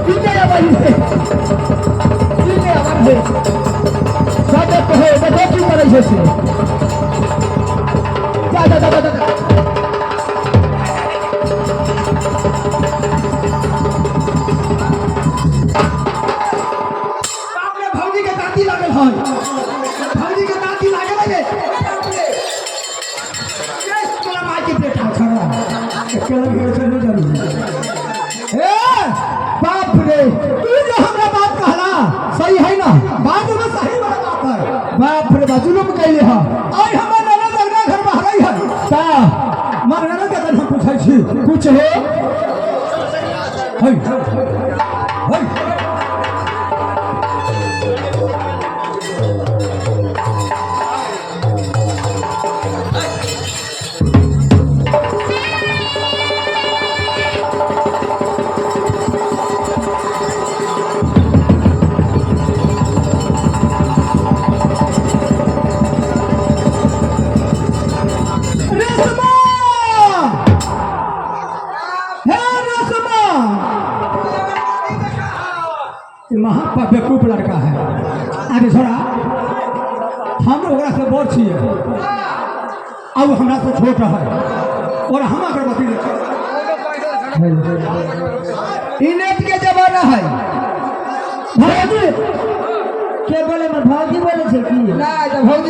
দিনে আমার দিনে আমার হে সাদা তো হে এটা কি করে এসেছে যা যা যা যা आपने भाजी के दांती लागल है भाजी के दांती लागल है ये तोरा माई के बेटा खड़ा अकेला घर से न जानी ए बाप रे तू जो हमरा बात कहला सही है ना बात में सही वाला बात है बाप रे जुलुम कैले है आई हमर ननद लगना घर में हरई है ता मर ननद के हम पूछै छी कुछ है है बेवकूफ लड़का है आगे छोड़ा हम ओकरा से बड़ छिए अब हमरा से छोट है और हम अगरबत्ती ई नेट के जमाना है भौजी के बोले में भौजी बोले छे की ना भौजी